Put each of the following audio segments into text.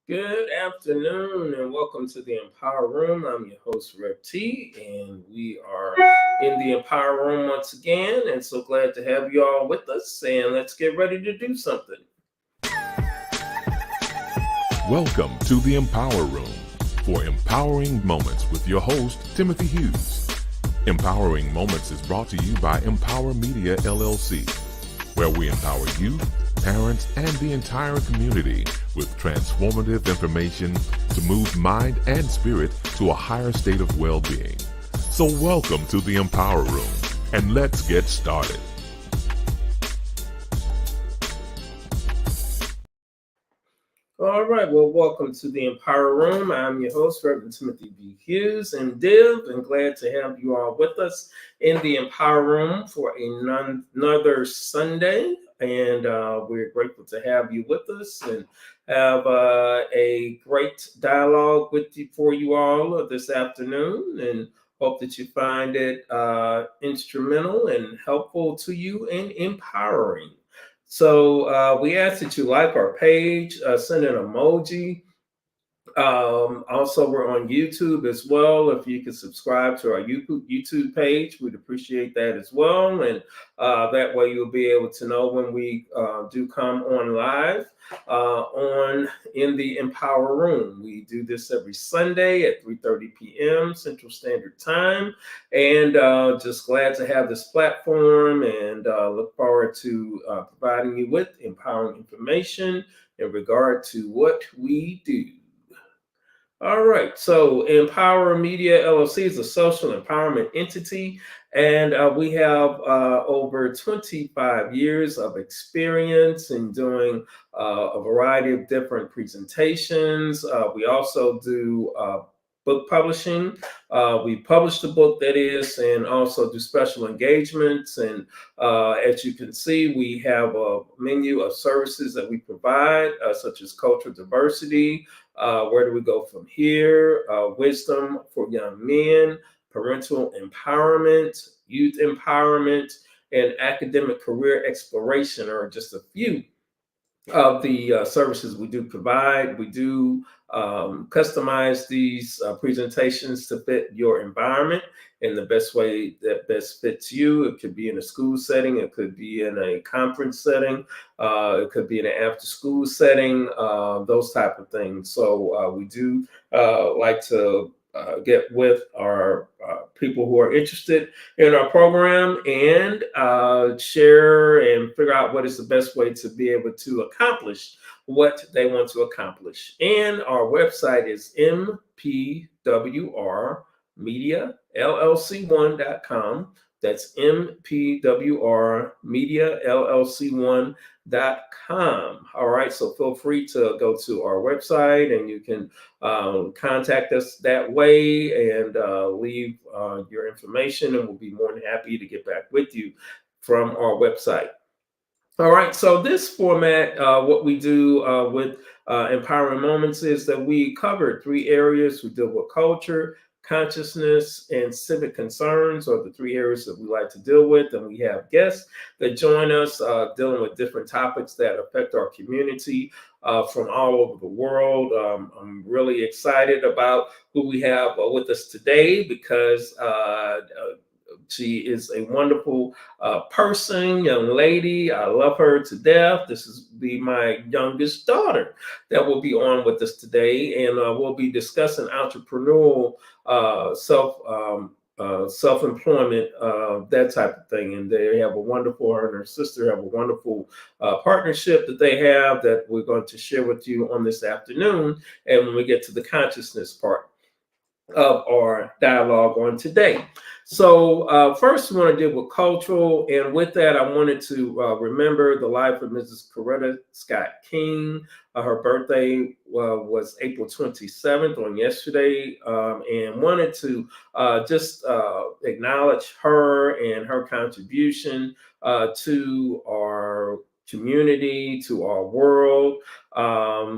Good afternoon and welcome to the Empower Room. I'm your host, Rev T, and we are in the Empower Room once again. And so glad to have you all with us. And let's get ready to do something. Welcome to the Empower Room for Empowering Moments with your host, Timothy Hughes. Empowering Moments is brought to you by Empower Media LLC, where we empower you, parents, and the entire community with transformative information to move mind and spirit to a higher state of well-being. So welcome to the Empower Room, and let's get started. All right, well, welcome to the Empower Room. I'm your host, Reverend Timothy B. Hughes, and glad to have you all with us in the Empower Room for another Sunday. And we're grateful to have you with us and have a great dialogue for you all this afternoon. And hope that you find it instrumental and helpful to you and empowering. So we ask that you like our page, send an emoji. Also, we're on YouTube as well. If you can subscribe to our YouTube page, we'd appreciate that as well. And that way you'll be able to know when we do come on live on in the Empower Room. We do this every Sunday at 3:30 p.m. Central Standard Time. And just glad to have this platform and look forward to providing you with empowering information in regard to what we do. All right, so Empower Media LLC is a social empowerment entity, and we have over 25 years of experience in doing a variety of different presentations. We also do book publishing. We publish the book, that is, and also do special engagements. And as you can see, we have a menu of services that we provide, such as cultural diversity. Where do we go from here? Wisdom for young men, parental empowerment, youth empowerment, and academic career exploration are just a few of the services we do provide. We do customize these presentations to fit your environment in the best way that best fits you. It could be in a school setting, it could be in a conference setting, it could be in an after school setting, those type of things. So we do like to get with our people who are interested in our program and share and figure out what is the best way to be able to accomplish what they want to accomplish. And our website is MPWRMediaLLC1.com. That's MPWRMediaLLC1.com. All right, so feel free to go to our website and you can contact us that way and leave your information, and we'll be more than happy to get back with you from our website. All right, so this format, what we do with Empowering Moments is that we cover three areas. We deal with culture, consciousness, and civic concerns are the three areas that we like to deal with. And we have guests that join us dealing with different topics that affect our community from all over the world. I'm really excited about who we have with us today because she is a wonderful person, young lady. I love her to death. This is my youngest daughter that will be on with us today, and we'll be discussing entrepreneurial self-employment, that type of thing. And they have her and her sister have a wonderful partnership that they have that we're going to share with you on this afternoon. And when we get to the consciousness part of our dialogue on today. So first, we want to deal with cultural, and with that, I wanted to remember the life of Mrs. Coretta Scott King. Her birthday was April 27th on yesterday, and wanted to just acknowledge her and her contribution to our community, to our world.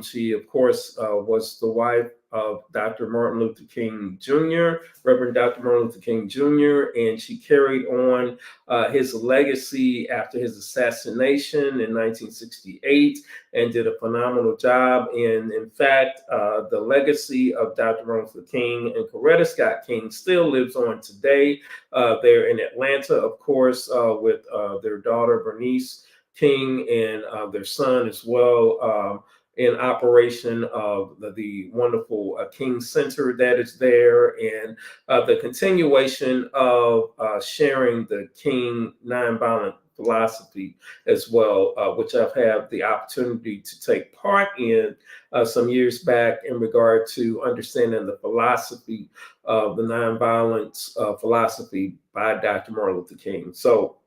She, of course, was the wife of Dr. Martin Luther King Jr., Reverend Dr. Martin Luther King Jr., and she carried on his legacy after his assassination in 1968 and did a phenomenal job. And in fact, the legacy of Dr. Martin Luther King and Coretta Scott King still lives on today. They're in Atlanta, of course, with their daughter, Bernice King, and their son as well, in operation of the wonderful King Center that is there, and the continuation of sharing the King nonviolent philosophy as well, which I've had the opportunity to take part in some years back in regard to understanding the philosophy of the nonviolence philosophy by Dr. Martin Luther King. So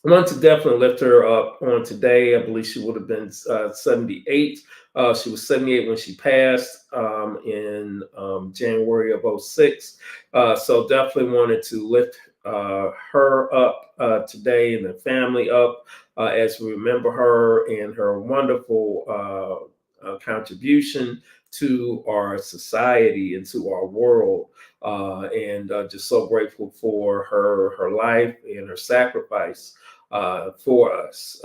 I want to definitely lift her up on today. I believe she would have been 78. She was 78 when she passed in January of '06. So definitely wanted to lift her up today and the family up as we remember her and her wonderful contribution to our society and to our world. And just so grateful for her life and her sacrifice for us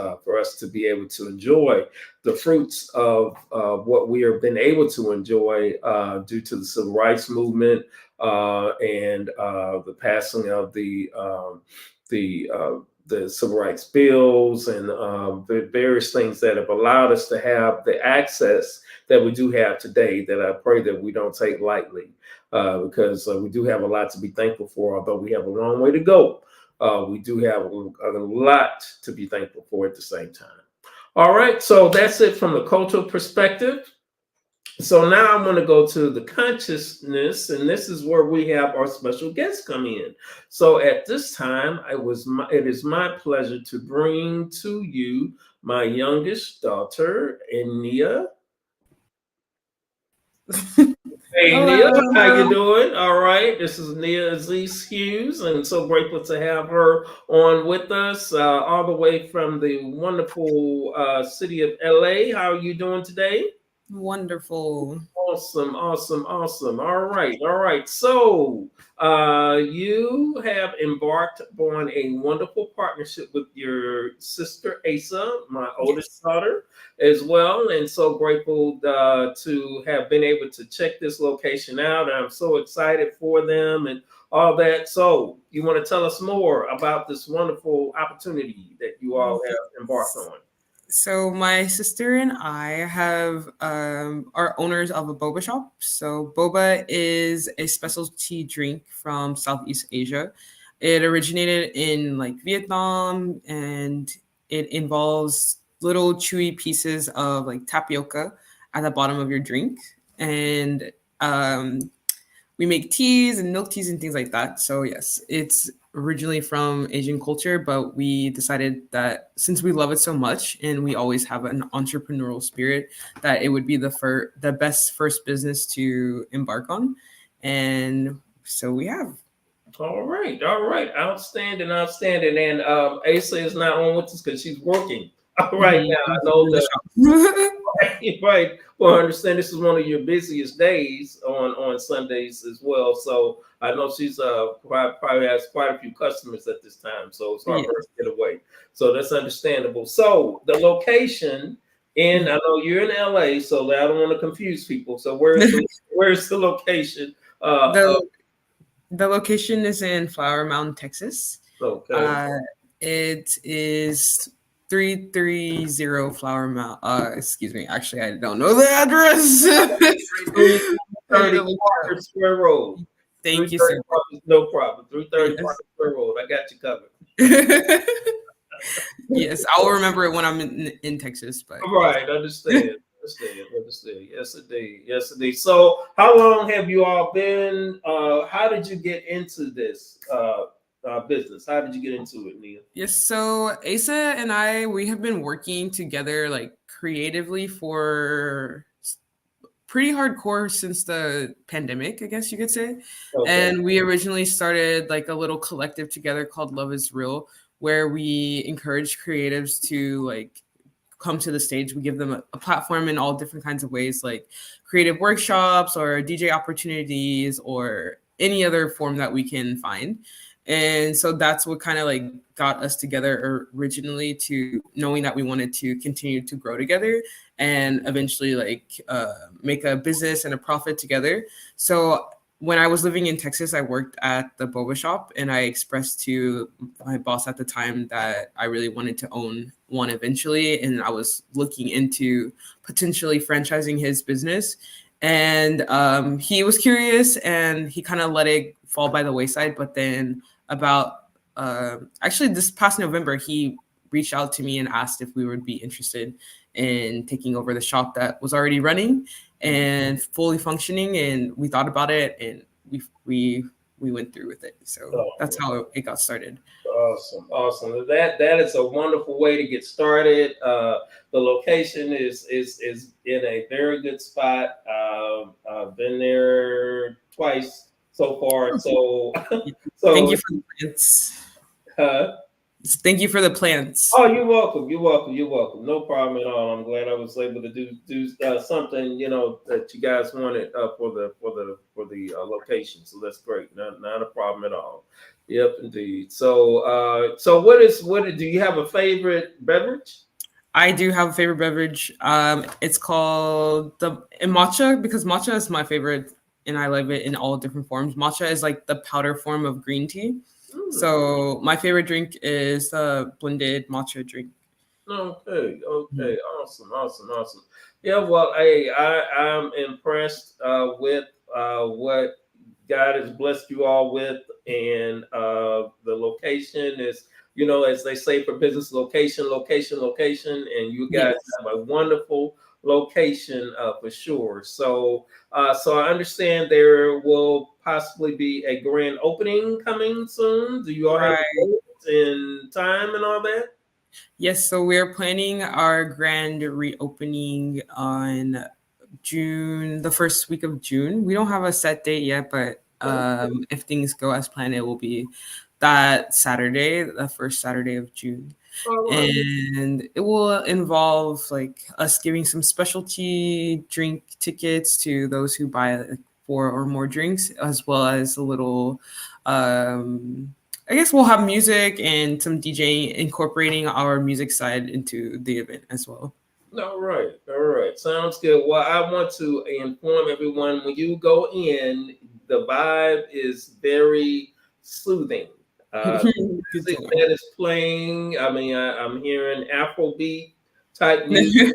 to be able to enjoy the fruits of what we have been able to enjoy due to the civil rights movement and the passing of the civil rights bills and the various things that have allowed us to have the access that we do have today, that I pray that we don't take lightly, because we do have a lot to be thankful for, although we have a long way to go. We do have a lot to be thankful for at the same time. All right, so that's it from the cultural perspective. So now I'm going to go to the consciousness, and this is where we have our special guests come in. So at this time, it is my pleasure to bring to you my youngest daughter, Nia. Hey, Hello. Nia, how you doing? All right, this is Nia Aziz Hughes, and so grateful to have her on with us, all the way from the wonderful city of LA. How are you doing today? Wonderful. Awesome, awesome, awesome. All right. So, you have embarked on a wonderful partnership with your sister Asa, my oldest daughter, as well. And so grateful to have been able to check this location out. I'm so excited for them and all that. So, you want to tell us more about this wonderful opportunity that you all have embarked on? So my sister and I have are owners of a boba shop. So boba is a specialty drink from Southeast Asia. It originated in like Vietnam, and it involves little chewy pieces of like tapioca at the bottom of your drink. And we make teas and milk teas and things like that. So yes, it's originally from Asian culture, but we decided that since we love it so much and we always have an entrepreneurial spirit, that it would be the best first business to embark on. And so we have. All right, outstanding. And Asa is not on with us because she's working. All right, now I know that. Right. Well, I understand this is one of your busiest days on Sundays as well. So I know she's probably has quite a few customers at this time. So it's hard for her to get away. So that's understandable. So the location, and I know you're in LA, so I don't want to confuse people. So where's the location? The location is in Flower Mound, Texas. Okay. It is 330 Flower Mound. Excuse me. Actually, I don't know the address. 330 Parker Square Road. Thank you, sir. No problem. 330 Parker Square Road. I got you covered. Yes, I'll remember it when I'm in Texas. But right, understand. Yes, indeed. So, how long have you all been? How did you get into this business? How did you get into it, Nia? Yes, so Asa and we have been working together like creatively for pretty hardcore since the pandemic, I guess you could say. Okay. And we originally started like a little collective together called Love is Real, where we encourage creatives to like come to the stage, we give them a platform in all different kinds of ways, like creative workshops or DJ opportunities or any other form that we can find. And so that's what kind of like got us together originally, to knowing that we wanted to continue to grow together and eventually like make a business and a profit together. So when I was living in Texas, I worked at the boba shop, and I expressed to my boss at the time that I really wanted to own one eventually. And I was looking into potentially franchising his business. And he was curious, and he kind of let it fall by the wayside. But then about actually this past November, he reached out to me and asked if we would be interested in taking over the shop that was already running and fully functioning. And we thought about it, and we went through with it. So that's how it got started. Awesome. That is a wonderful way to get started. The location is in a very good spot. I've been there twice so far. So thank you for the plants. Thank you for the plants. Oh, you're welcome. No problem at all. I'm glad I was able to do something, that you guys wanted for the location. So that's great. Not a problem at all. Yep, indeed. So do you have a favorite beverage? I do have a favorite beverage. It's called the matcha, because matcha is my favorite, and I love it in all different forms. Matcha is like the powder form of green tea. So my favorite drink is the blended matcha drink. Okay. Awesome. Yeah, well, hey, I'm impressed with what God has blessed you all with, and the location is, as they say for business, location, and you guys have a wonderful location for sure. So so I understand there will possibly be a grand opening coming soon. Do you all have dates and time and all that? Yes, so we're planning our grand reopening on the first week of June. We don't have a set date yet, but if things go as planned, it will be that Saturday, the first Saturday of June. And it will involve like us giving some specialty drink tickets to those who buy like 4 or more drinks, as well as a little I guess we'll have music and some DJ incorporating our music side into the event as well. All right. Sounds good. Well, I want to inform everyone, when you go in, the vibe is very soothing. Music that is playing. I mean, I'm hearing Afrobeat type music,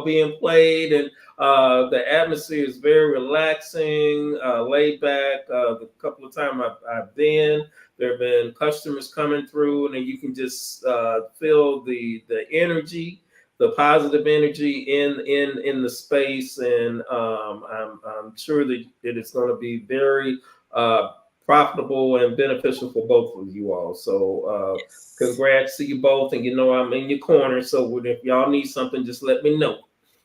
being played, and the atmosphere is very relaxing, laid back. The couple of times I've been, there have been customers coming through, and then you can just feel the energy, the positive energy in the space, and I'm sure that it is going to be very profitable and beneficial for both of you all. So congrats to you both, and I'm in your corner. So if y'all need something, just let me know.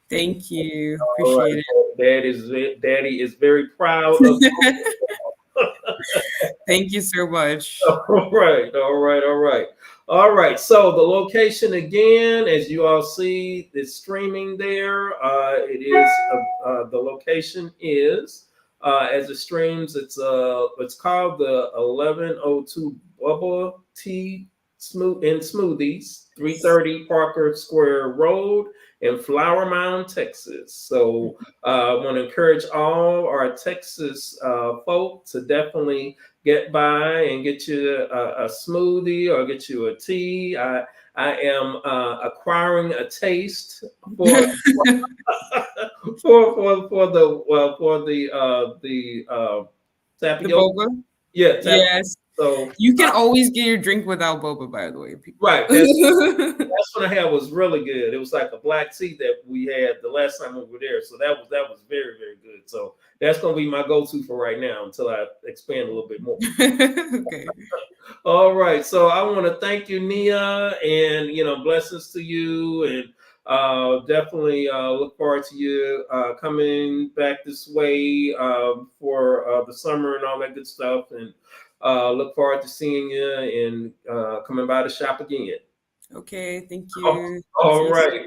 Thank you. Appreciate it. Daddy is very proud of you. Thank you so much. All right. So the location again, as you all see, is streaming there. It is the location is as it streams. It's called the 1102 Bubba Tea Smoothies, 330 Parker Square Road in Flower Mound, Texas. So I want to encourage all our Texas folk to definitely get by and get you a smoothie or get you a tea. I am acquiring a taste for the tapioca. Yes. So you can always get your drink without boba, by the way. People. Right. That's what I had was really good. It was like a black tea that we had the last time we were there. So that was very, very good. So that's gonna be my go-to for right now until I expand a little bit more. Okay. All right. So I want to thank you, Nia, and blessings to you, and definitely look forward to you coming back this way for the summer and all that good stuff, and look forward to seeing you and coming by the shop again. Okay, thank Oh, you. See all you soon. right.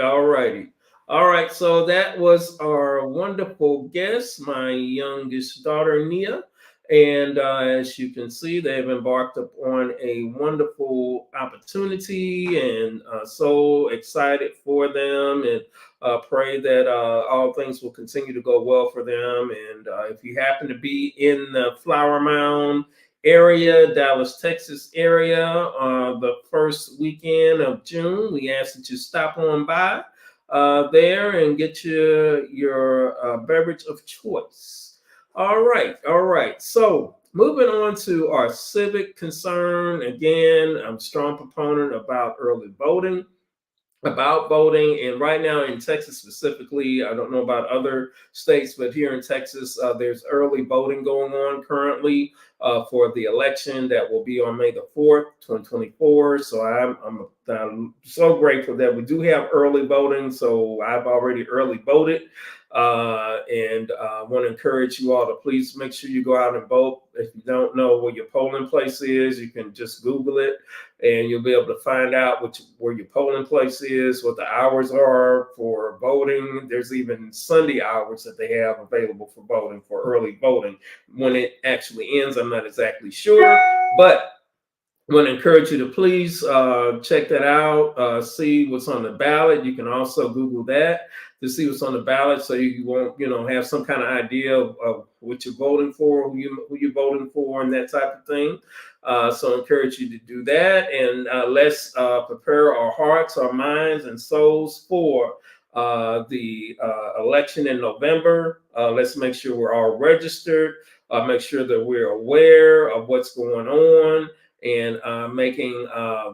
All righty. All right. So that was our wonderful guest, my youngest daughter, Nia. And as you can see, they've embarked upon a wonderful opportunity and so excited for them and pray that all things will continue to go well for them. And if you happen to be in the Flower Mound area, Dallas, Texas area, the first weekend of June, we ask that you stop on by there and get your beverage of choice. All right, all right. So moving on to our civic concern. Again, I'm a strong proponent about early voting. About voting, and right now in Texas specifically, I don't know about other states, but here in Texas, there's early voting going on currently for the election that will be on May the 4th, 2024. So I'm so grateful that we do have early voting. So I've already early voted, and want to encourage you all to please make sure you go out and vote. If you don't know where your polling place is, you can just Google it and you'll be able to find out where your polling place is, what the hours are for voting. There's even Sunday hours that they have available for voting, for early voting. When it actually ends, I'm not exactly sure, but I want to encourage you to please check that out, see what's on the ballot. You can also Google that to see what's on the ballot, so you won't, have some kind of idea of what you're voting for, who you're voting for, and that type of thing. So I encourage you to do that, and let's prepare our hearts, our minds, and souls for the election in November. Let's make sure we're all registered. Make sure that we're aware of what's going on and making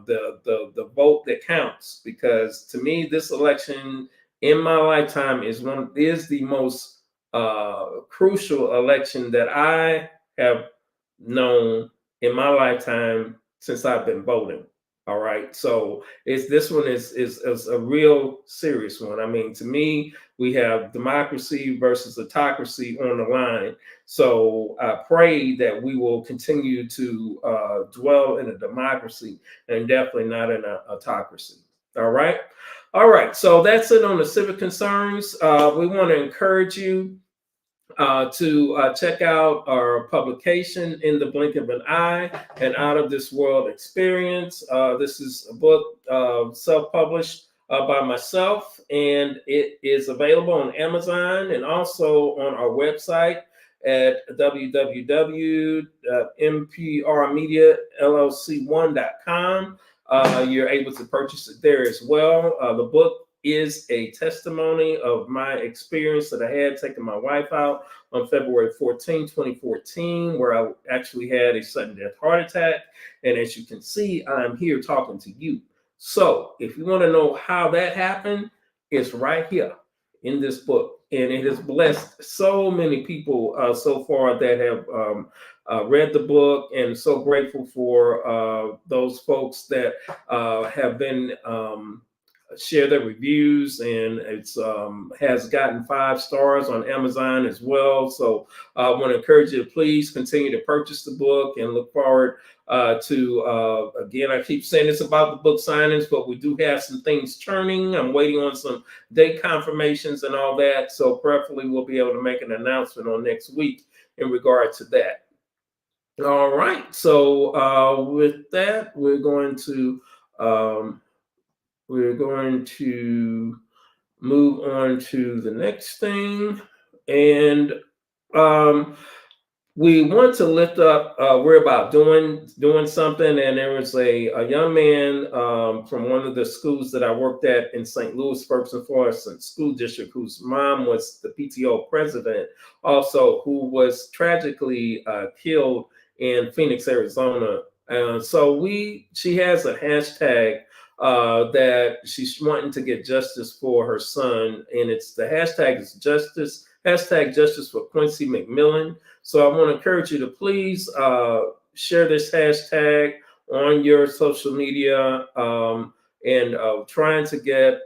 the vote that counts. Because to me, this election in my lifetime is the most crucial election that I have known in my lifetime since I've been voting. All right, so this one is a real serious one. I mean, to me, we have democracy versus autocracy on the line. So I pray that we will continue to dwell in a democracy and definitely not in an autocracy. All right. All right. So that's it on the civic concerns. We want to encourage you to check out our publication, In the Blink of an Eye, an Out of This World Experience. This is a book self-published by myself, and it is available on Amazon and also on our website at www.mprmediallc1.com. You're able to purchase it there as well. The book is a testimony of my experience that I had taking my wife out on February 14, 2014, where I actually had a sudden death heart attack. And as you can see, I'm here talking to you. So if you want to know how that happened, it's right here in this book. And it has blessed so many people so far that have read the book, and so grateful for those folks that have been share their reviews, and it's has gotten 5 stars on Amazon as well. So I want to encourage you to please continue to purchase the book, and look forward to again, I keep saying this about the book signings, but we do have some things churning. I'm waiting on some date confirmations and all that, so prayerfully we'll be able to make an announcement on next week in regard to that. All right, so with that, we're going to move on to the next thing. And we want to lift up, we're about doing something. And there was a young man from one of the schools that I worked at in St. Louis, Ferguson Florissant School District, whose mom was the PTO president, also, who was tragically killed in Phoenix, Arizona. So she has a hashtag that she's wanting to get justice for her son, and the hashtag is justice for Quincy McMillan. So I want to encourage you to please share this hashtag on your social media, and trying to get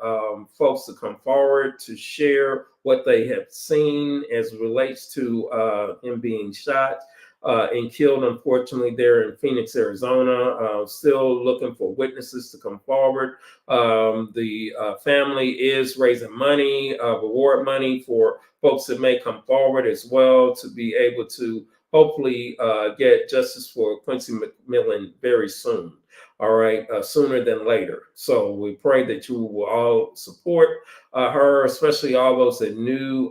folks to come forward to share what they have seen as it relates to him being shot. and killed, unfortunately, there in Phoenix, Arizona. Still looking for witnesses to come forward. The family is raising money, reward money for folks that may come forward as well to be able to hopefully get justice for Quincy McMillan very soon. All right, sooner than later. So we pray that you will all support her, especially all those that know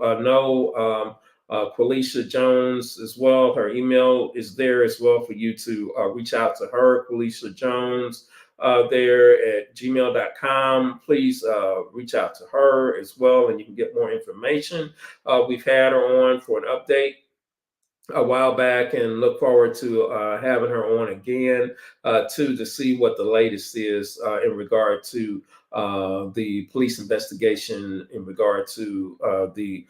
Qualisha Jones as well. Her email is there as well for you to reach out to her, Qualisha Jones, there at gmail.com. Please reach out to her as well, and you can get more information. We've had her on for an update a while back and look forward to having her on again to see what the latest is in regard to the police investigation in regard to the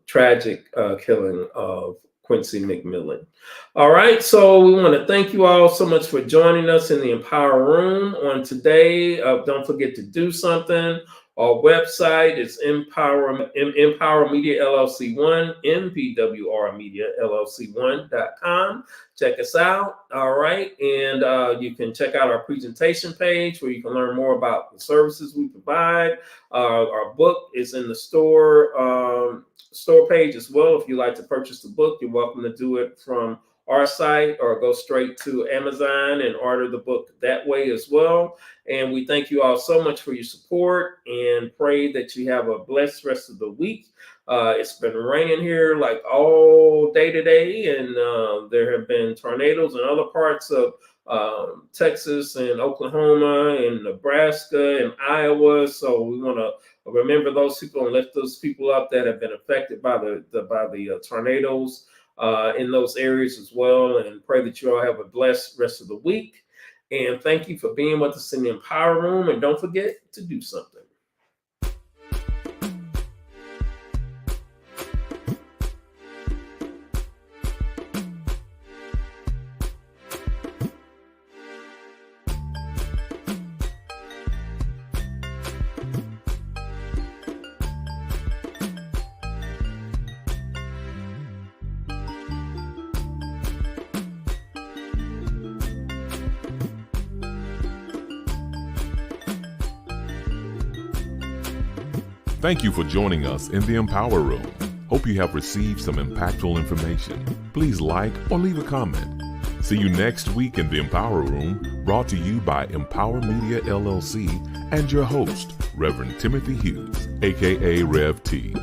tragic killing of Quincy McMillan. All right, so we want to thank you all so much for joining us in the Empower Room on today. Don't forget to do something. Our website is Empower Media LLC 1, MPWR Media LLC 1.com. Check us out. All right. And you can check out our presentation page where you can learn more about the services we provide. Our book is in the store page as well. If you'd like to purchase the book, you're welcome to do it from our site or go straight to Amazon and order the book that way as well. And we thank you all so much for your support and pray that you have a blessed rest of the week. It's been raining here like all day today, and there have been tornadoes in other parts of Texas and Oklahoma and Nebraska and Iowa. So we want to remember those people and lift those people up that have been affected by the tornadoes in those areas as well, and pray that you all have a blessed rest of the week. And thank you for being with us in the Empower Room, and don't forget to do something. Thank you for joining us in the Empower Room. Hope you have received some impactful information. Please like or leave a comment. See you next week in the Empower Room, brought to you by Empower Media LLC and your host, Reverend Timothy Hughes, aka Rev T.